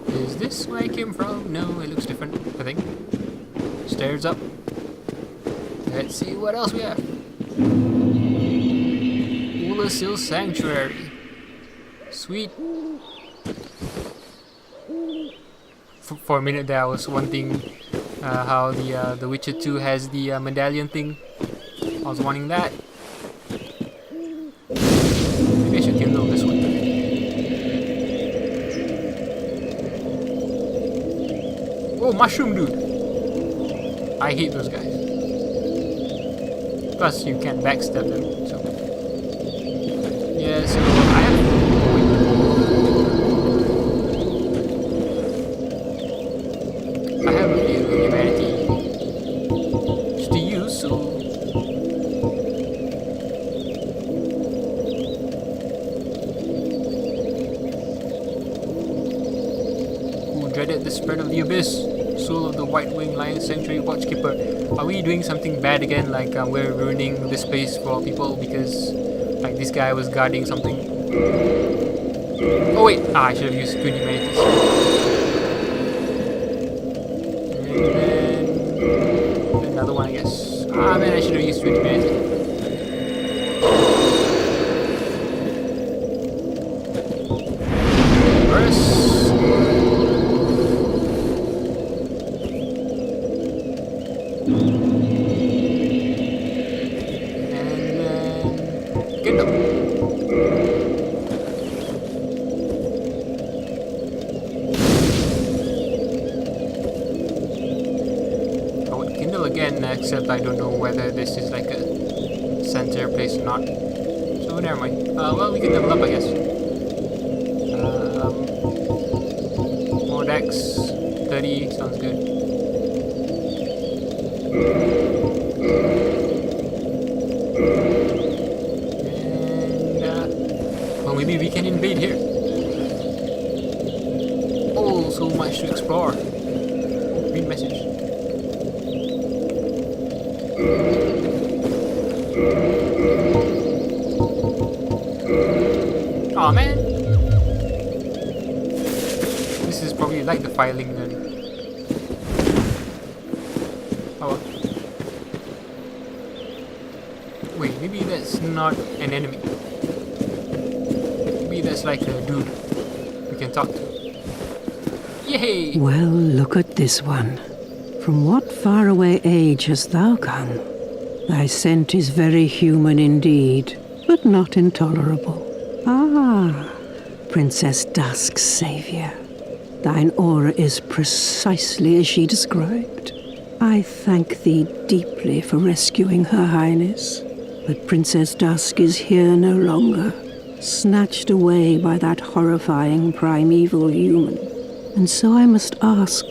Is this where I came from? No, it looks different, I think. Stairs up. Let's see what else we have. Ulasil Sanctuary. Sweet. For a minute there I was wanting how the Witcher 2 has the medallion thing. I was wanting that. Maybe I should kindle this one. Oh, mushroom dude! I hate those guys. Plus, you can't backstab them, so... Yeah, so I have... I have a few humanity just to use, so... Who dreaded the spread of the abyss? Soul of the White Winged Lion Sanctuary Watchkeeper. Are we doing something bad again? Like we're ruining this space for people because like this guy was guarding something. Oh wait, I should have used Twin Humanities. And then another one, I guess. Ah man, I should have used Twin Humanities. Except I don't know whether this is like a center place or not. So never mind. Well, we can level up, I guess. More dex. 30 sounds good. And well, maybe we can invade here. Oh, so much to explore. Read message. Aw, man! This is probably like the filing then. Oh well. Wait, maybe that's not an enemy. Maybe that's like a dude we can talk to. Yay! Well, look at this one. From what faraway age hast thou come? Thy scent is very human indeed, but not intolerable. Ah, Princess Dusk's savior. Thine aura is precisely as she described. I thank thee deeply for rescuing Her Highness, but Princess Dusk is here no longer, snatched away by that horrifying primeval human. And so I must ask,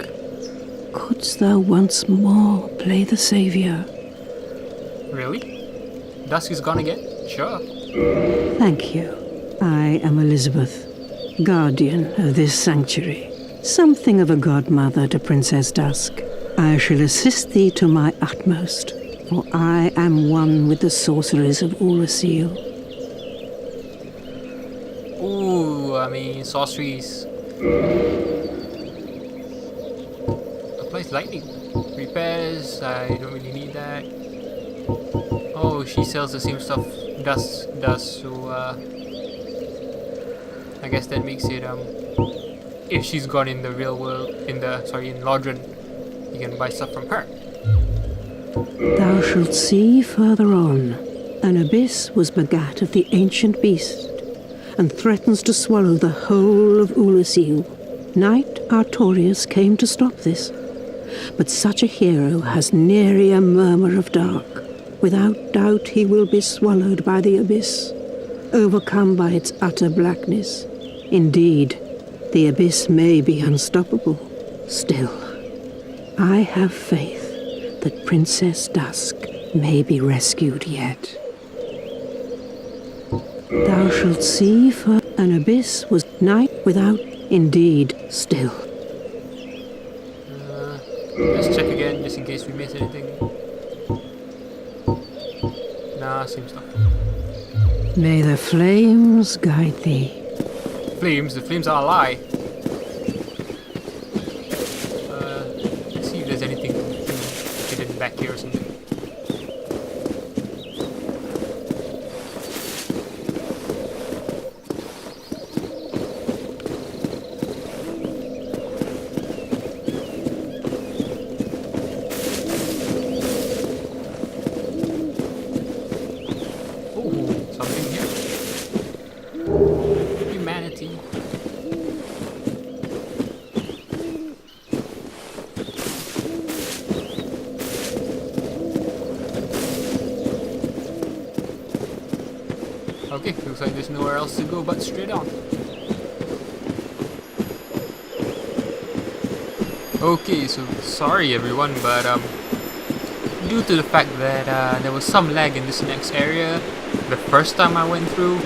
couldst thou once more play the savior? Really? Dusk is gone again? Sure. Thank you. I am Elizabeth, guardian of this sanctuary. Something of a godmother to Princess Dusk. I shall assist thee to my utmost, for I am one with the sorceries of Ulasil. Ooh, I mean, sorceries. Applies lightning. Repairs, I don't really need that. Oh, she sells the same stuff Dusk does, so I guess that makes it if she's gone in the real world, in Lodron, you can buy stuff from her. Thou shalt see further on, an abyss was begat of the ancient beast, and threatens to swallow the whole of Ulasil. Knight Artorius came to stop this, but such a hero has nary a murmur of dark. Without doubt he will be swallowed by the abyss, overcome by its utter blackness. Indeed, the abyss may be unstoppable. Still, I have faith that Princess Dusk may be rescued yet. Thou shalt see for an abyss was night without indeed still. Let's check again just in case we miss anything. Nah, same stuff. May the flames guide thee. Flames? The flames are a lie. there's nowhere else to go but straight on. Okay, so sorry everyone, but due to the fact that there was some lag in this next area the first time I went through,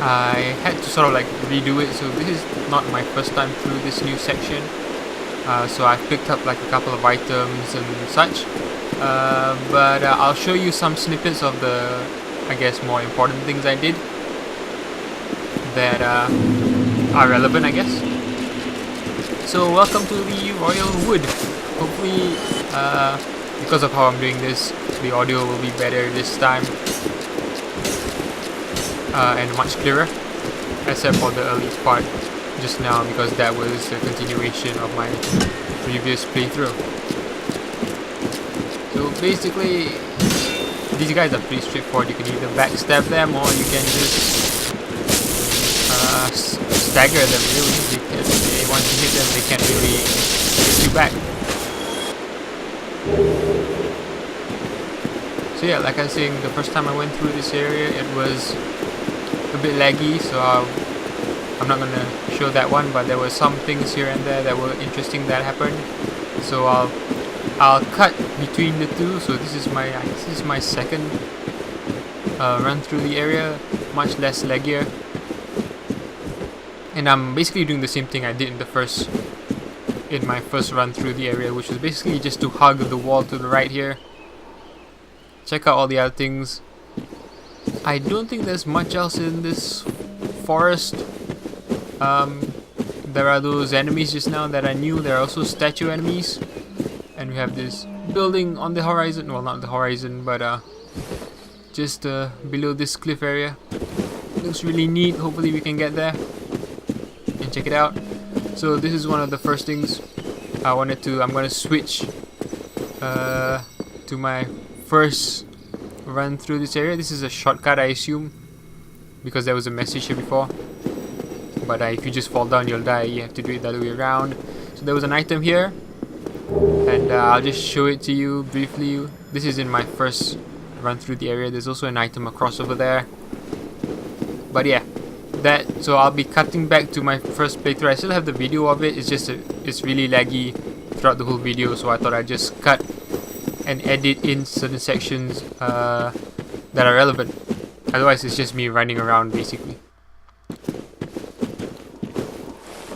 I had to sort of like redo it. So this is not my first time through this new section. So I've picked up like a couple of items and such, but I'll show you some snippets of the, I guess, more important things I did that are relevant, I guess. So welcome to the Royal Wood. Hopefully, because of how I'm doing this, the audio will be better this time and much clearer, except for the early part just now, because that was a continuation of my previous playthrough. So basically, these guys are pretty straightforward. You can either backstab them or you can just stagger them, really, because once you hit them they can't really hit you back. So yeah, like I was saying, the first time I went through this area it was a bit laggy, so I'm not gonna show that one, but there were some things here and there that were interesting that happened. So I'll cut between the two. So this is my second run through the area, much less laggier, and I'm basically doing the same thing I did in my first run through the area, which was basically just to hug the wall to the right here. Check out all the other things. I don't think there's much else in this forest. There are those enemies just now that I knew. There are also statue enemies, and we have this building on the horizon. Well, not the horizon, but just below this cliff area. Looks really neat. Hopefully we can get there and check it out. So this is one of the first things I'm gonna switch to my first run through this area. This is a shortcut, I assume, because there was a message here before. But if you just fall down, you'll die. You have to do it the other way around. So there was an item here, and I'll just show it to you briefly. This is in my first run through the area. There's also an item across over there. But yeah, so I'll be cutting back to my first playthrough. I still have the video of it. It's just it's really laggy throughout the whole video, so I thought I'd just cut and edit in certain sections that are relevant. Otherwise it's just me running around basically.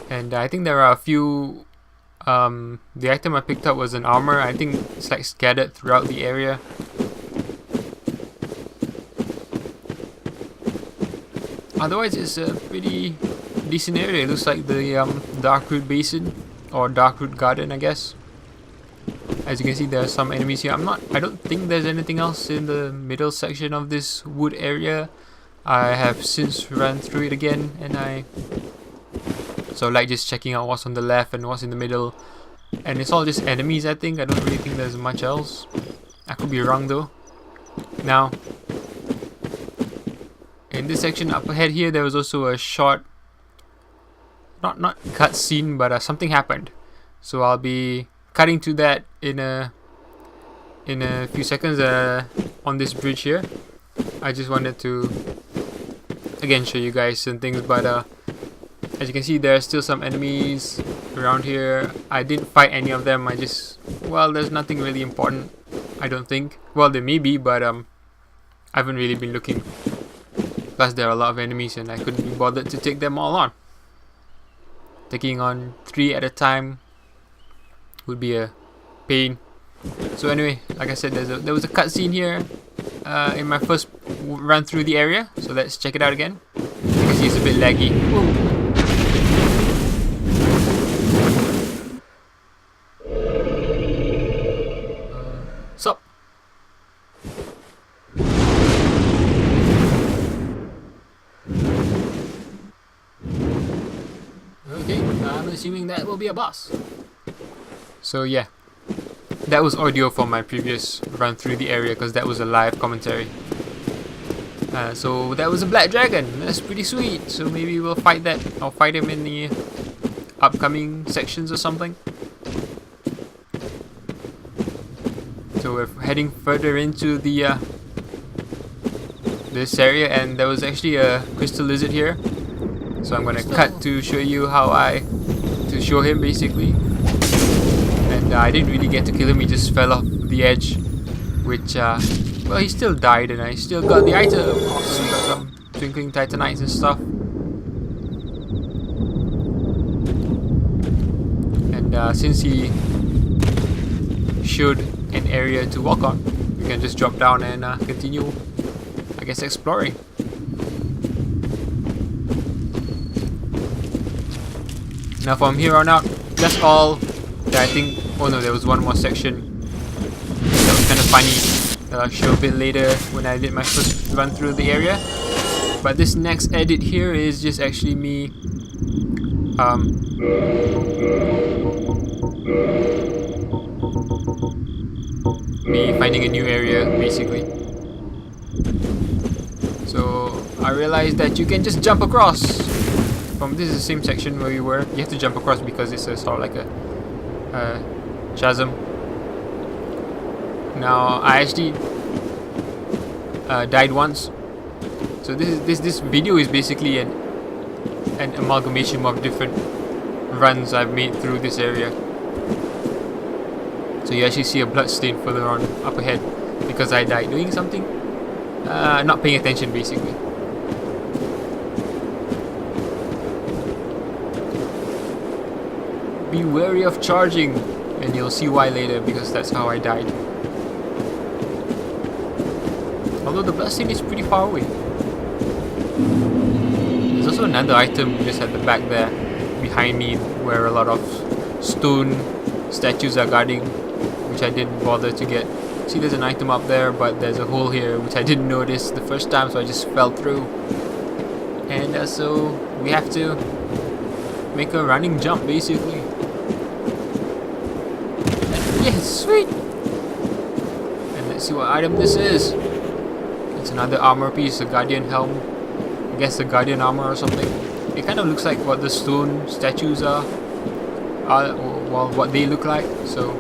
And I think there are a few, the item I picked up was an armor. I think it's like scattered throughout the area. Otherwise it's a pretty decent area. It looks like the Darkroot Basin, or Darkroot Garden, I guess. As you can see, there are some enemies here. I don't think there's anything else in the middle section of this wood area. I have since run through it again, and so like just checking out what's on the left and what's in the middle, and it's all just enemies. I think I don't really think there's much else. I could be wrong though. Now in this section up ahead here, there was also a short, not cutscene, but something happened. So I'll be cutting to that in a few seconds on this bridge here. I just wanted to again show you guys some things, but as you can see, there are still some enemies around here. I didn't fight any of them. Well, there's nothing really important, I don't think. Well, there may be, but I haven't really been looking. Plus there are a lot of enemies and I couldn't be bothered to take them all on. Taking on 3 at a time would be a pain. So anyway, like I said, there was a cutscene here in my first run through the area. So let's check it out again. You can see it's a bit laggy. Whoa. Sup? Okay, I'm assuming that will be a boss. So yeah, that was audio from my previous run through the area, because that was a live commentary. So that was a black dragon. That's pretty sweet. So maybe we'll fight that. I'll fight him in the upcoming sections or something. So we're heading further into the this area, and there was actually a crystal lizard here. So I'm gonna cut to show you to show him basically. And I didn't really get to kill him, he just fell off the edge, which well, he still died, and I still got the item. Awesome, got some twinkling titanites and stuff. And since he showed an area to walk on, we can just drop down and continue, I guess, exploring. Now from here on out, that's all that I think. Oh no, there was one more section that was kind of funny that I'll show a bit later when I did my first run through the area. But this next edit here is just actually me finding a new area basically. So I realized that you can just jump across from, this is the same section where we were. You have to jump across because it's a sort of like a chasm. Now I actually died once. So this video is basically an amalgamation of different runs I've made through this area. So you actually see a blood stain further on up ahead because I died doing something, not paying attention basically. Be wary of charging, and you'll see why later, because that's how I died. Although the bloodstain is pretty far away. There's also another item just at the back there behind me where a lot of stone statues are guarding, which I didn't bother to get. See, there's an item up there, but there's a hole here which I didn't notice the first time, so I just fell through. And so we have to make a running jump basically. Yes, sweet! And let's see what item this is. It's another armor piece, a guardian helm. I guess a guardian armor or something. It kind of looks like what the stone statues are, well, what they look like. So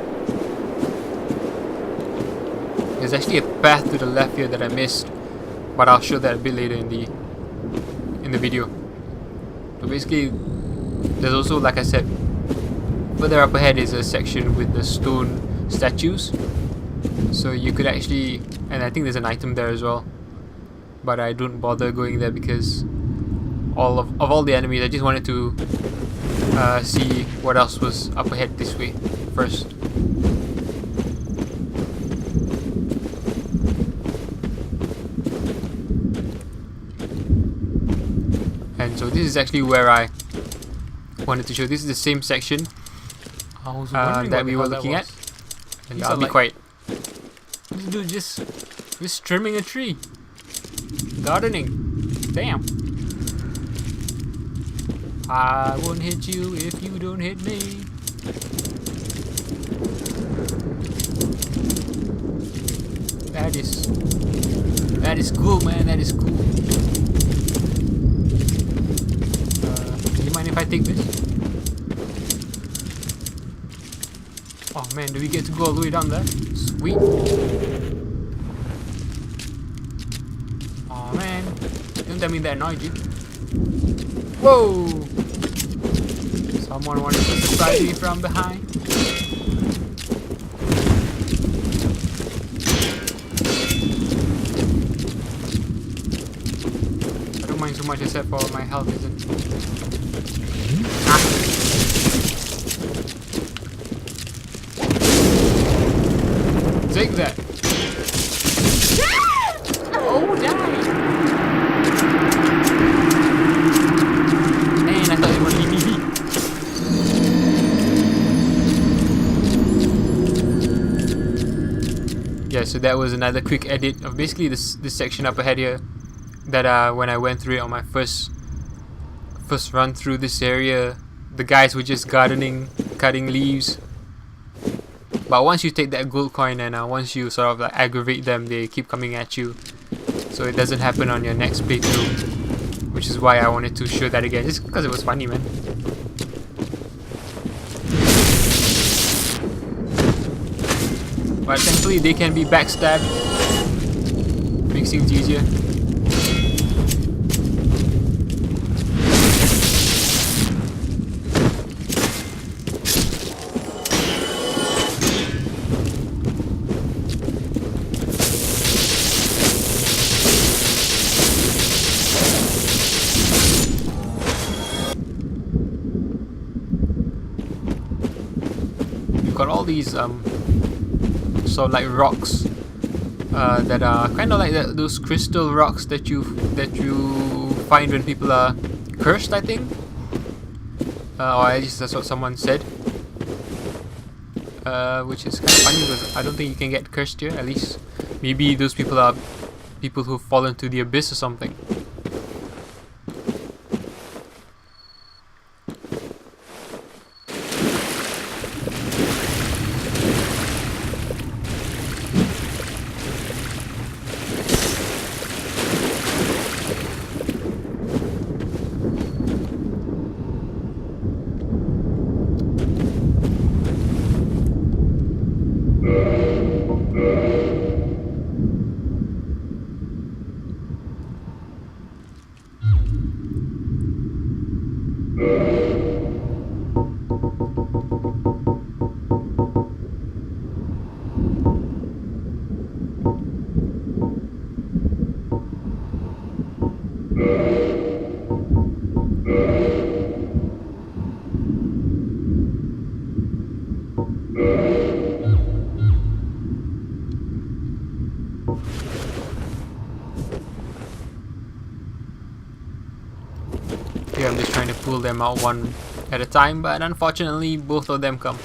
there's actually a path to the left here that I missed, but I'll show that a bit later in the video. So basically, there's also, like I said, further up ahead is a section with the stone statues. So you could actually, and I think there's an item there as well, but I don't bother going there because of all the enemies, I just wanted to see what else was up ahead this way first. And so this is actually where I wanted to show. This is the same section that we were looking at. And I'll be quiet. This dude just trimming a tree. Gardening. Damn. I won't hit you if you don't hit me. That is cool, man. That is cool. Do you mind if I take this? Oh man, do we get to go all the way down there? Sweet. Oh man, don't tell me that annoyed you. Whoa! Someone wanted to surprise me from behind. I don't mind so much except for my health isn't. Take that. Oh, die. Man, I thought it would be me. Yeah, so that was another quick edit of basically this section up ahead here that when I went through it on my first run through this area, the guys were just gardening, cutting leaves. But once you take that gold coin and once you sort of like aggravate them, they keep coming at you. So it doesn't happen on your next playthrough, which is why I wanted to show that again, just because it was funny, man. But thankfully they can be backstabbed, makes things easier. got all these sort of like rocks that are kind of like those crystal rocks that you find when people are cursed, I think, or at least that's what someone said. Which is kind of funny because I don't think you can get cursed here. At least maybe those people are people who've fallen to the abyss or something. Here I'm just trying to pull them out one at a time, but unfortunately both of them come.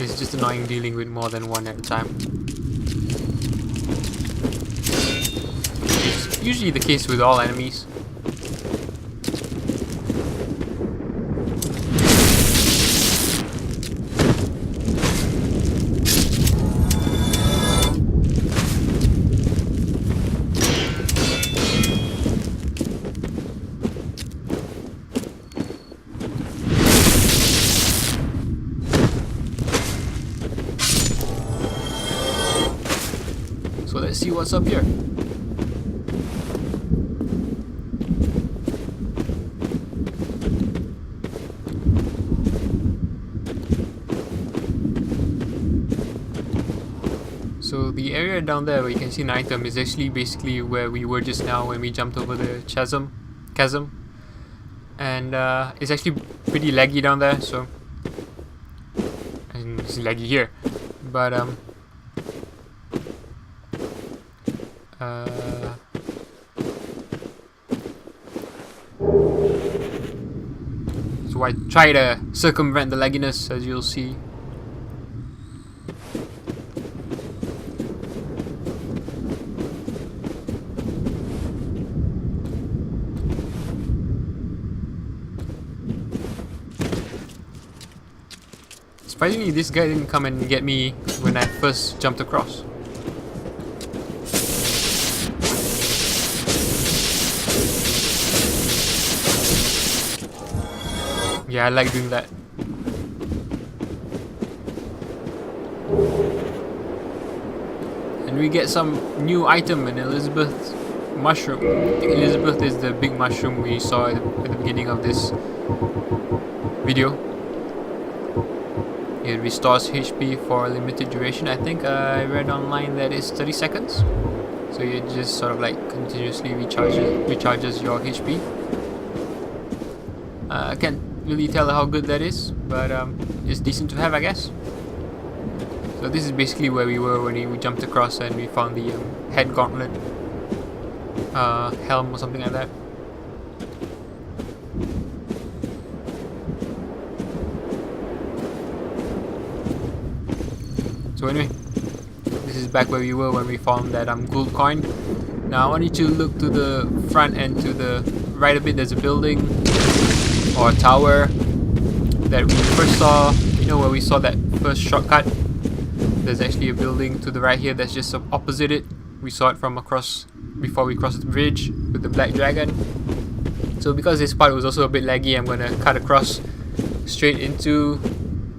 It's just annoying dealing with more than one at a time. It's usually the case with all enemies. So let's see what's up here. So the area down there where you can see an item is actually basically where we were just now when we jumped over the chasm, and it's actually pretty laggy down there. So, and it's laggy here, but so I try to circumvent the lagginess, as you'll see. Surprisingly, this guy didn't come and get me when I first jumped across. Yeah, I like doing that. And we get some new item, an Elizabeth mushroom. I think Elizabeth is the big mushroom we saw at the beginning of this video. It restores HP for a limited duration. I think I read online that it's 30 seconds. So it just sort of like continuously recharges your HP. I can't really tell how good that is, but it's decent to have, I guess. So this is basically where we were when we jumped across and we found the head gauntlet helm or something like that. So anyway, this is back where we were when we found that gold coin. Now I want you to look to the front and to the right a bit. There's a building or a tower that we first saw, you know, where we saw that first shortcut. There's actually a building to the right here that's just opposite it. We saw it from across before we crossed the bridge with the black dragon. So because this part was also a bit laggy, I'm gonna cut across straight into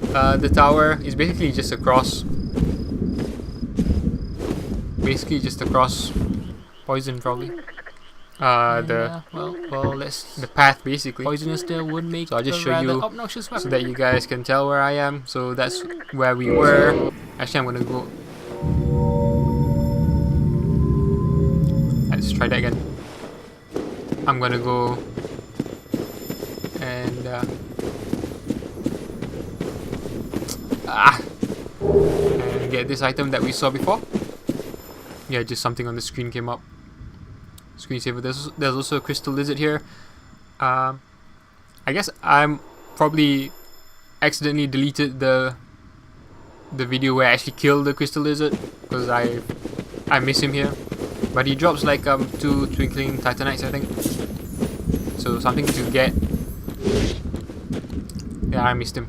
the tower. It's basically just across. Basically just across poison, probably. The path basically. Poisonous there would make. So I'll just show you so that you guys can tell where I am. So that's where we were. Actually, I'm gonna go. Let's try that again. I'm gonna go and and get this item that we saw before. Yeah, just something on the screen came up. Screensaver. There's also a crystal lizard here. I guess I'm probably accidentally deleted the video where I actually killed the crystal lizard because I miss him here. But he drops like 2 twinkling titanites, I think. So something to get. Yeah, I missed him.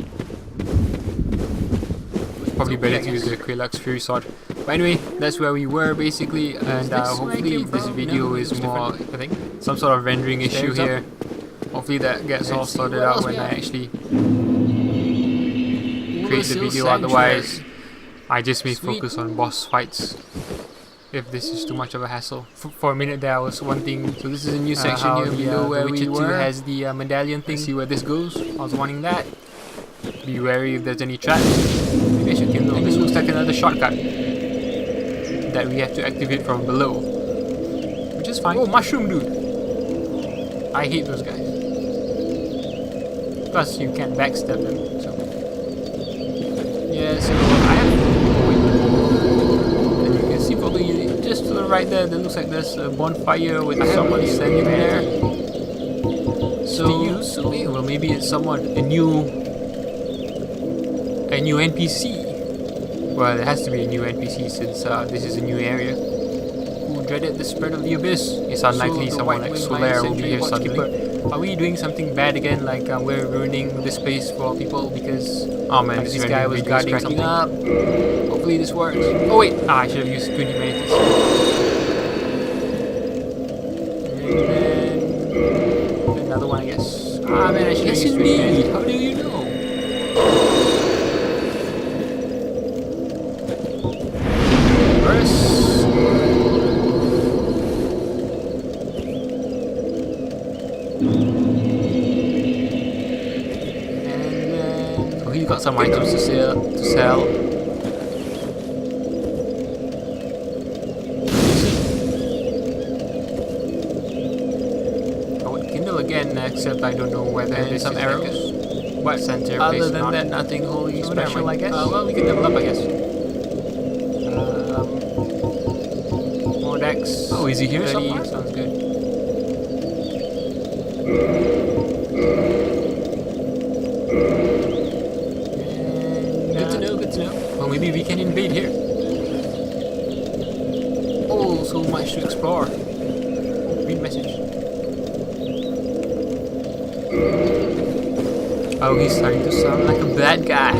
Probably better to use the Krelux Fury Sword. But anyway, that's where we were basically, and hopefully this video is more, I think, some sort of rendering issue here. Hopefully that gets all sorted out when I actually create the video. Otherwise, I just may focus on boss fights if this is too much of a hassle. For a minute there I was wanting, so this is a new section here below where Witcher 2 has the medallion thing. See where this goes. I was wanting that. Be wary if there's any traps. Maybe I should kill them. This looks like another shortcut that we have to activate from below, which is fine. Oh, mushroom dude! I hate those guys. Plus you can't backstab them, so yeah, so I have and you can see probably just to the right there looks like there's a bonfire with someone standing there. So well, maybe it's someone, a new NPC. Well, it has to be a new NPC since this is a new area. Who dreaded the spread of the abyss? It's unlikely someone like Solaire will be here suddenly. Are we doing something bad again? Like we're ruining this place for people because man, like, this guy was guarding something up. Hopefully this works. Oh wait, I should have used 20 minutes. And then another one, I guess. Man, I should have used 20 minutes. How do you know? He's got some items to sell. I would kindle again, except I don't know whether there's some arrows. What center? Other than that, nothing wholly special, I guess. Well, we can level up, I guess. More decks. Oh, is he here somewhere? Sounds good. Good to know. Well, maybe we can invade here. Oh, so much to explore. Read message. Oh, he's starting to sound like a bad guy.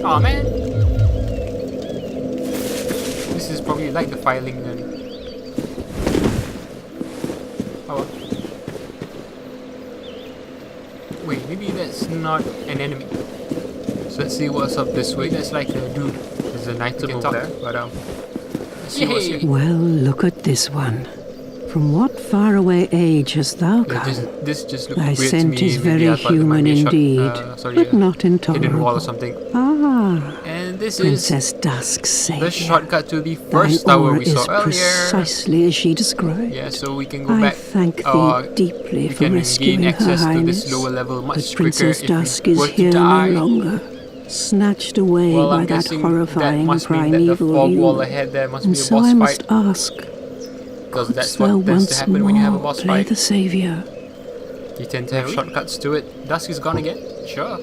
Aw, man. This is probably like the filing then. Oh well. Wait, maybe that's not an enemy. Let's see what's up this way. That's like a dude. There's an item over there, but let's see what's here. Well, look at this one. From what faraway age hast thou come? This just looks Thy weird to scent me. is Maybe very I thought it human might be a indeed, but not hidden wall or intolerable. something. Ah, And this Princess is Dusk's savior. the shortcut to the Thine first tower aura we saw is earlier. precisely as she described. Yeah, so we can go I back. thank thee deeply We for can rescuing gain her access to highness. this lower level much But quicker Princess if Dusk we is were to here no die. longer, snatched away Well, I'm by that guessing horrifying that must mean that the primeval fog wall you. ahead there must And be a so boss I fight. must ask, Because that's thou what tends to once happen when you have a more boss play fight. the savior? You tend to have shortcuts to it. Dusk is gone again? Sure.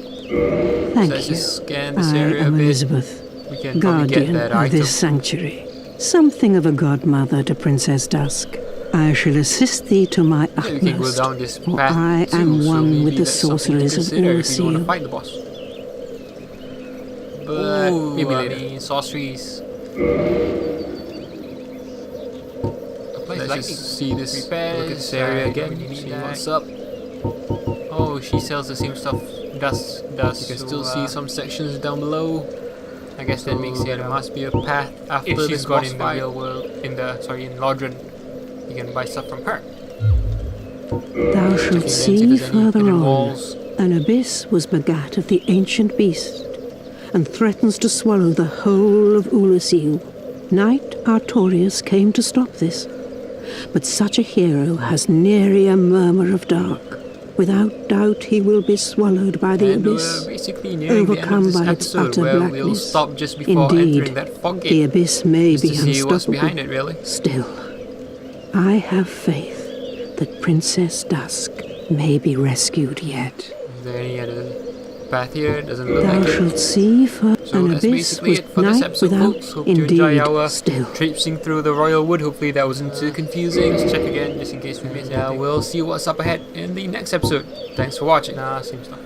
Thank Let's you. just scan this I area a am bit. Elizabeth, We can probably get guardian that of item. this sanctuary. Something of a godmother to Princess Dusk. I shall assist thee to my Yeah, we can go utmost, down this for path I too, am so one maybe with the that's something to sorcerers of consider if you want to Ursil. fight the boss. But maybe I later. Sorceries. Let's just see this. Look at this area again. See what's up. Oh, she sells the same stuff. Dust. You can still see some sections down below. I guess that makes it. There must be a path after if she's this gone boss in the fight. real world, in Lodron, you can buy stuff from her. Thou shalt Checking see then, see if there's any further hidden on. walls. An abyss was begat of the ancient beast, and threatens to swallow the whole of Ulasil. Knight Artorius came to stop this, but such a hero has nary a murmur of dark. Without doubt he will be swallowed by the And abyss, we're basically nearing the end of overcome this by its episode, utter where we'll blackness. stop just before Indeed, entering that fog the gate, abyss may just be to see what's unstoppable. behind it, really. Still, I have faith that Princess Dusk may be rescued yet. Is there any other path here? Doesn't look Thou like it. shalt see for So an that's abyss basically was it for this night episode, without. folks. Hope you enjoy Indeed, our still. traipsing through the Royal Wood. Hopefully that wasn't too confusing. Just check again, just in case we missed anything. We'll see what's up ahead in the next episode. Thanks for watching. Same stuff.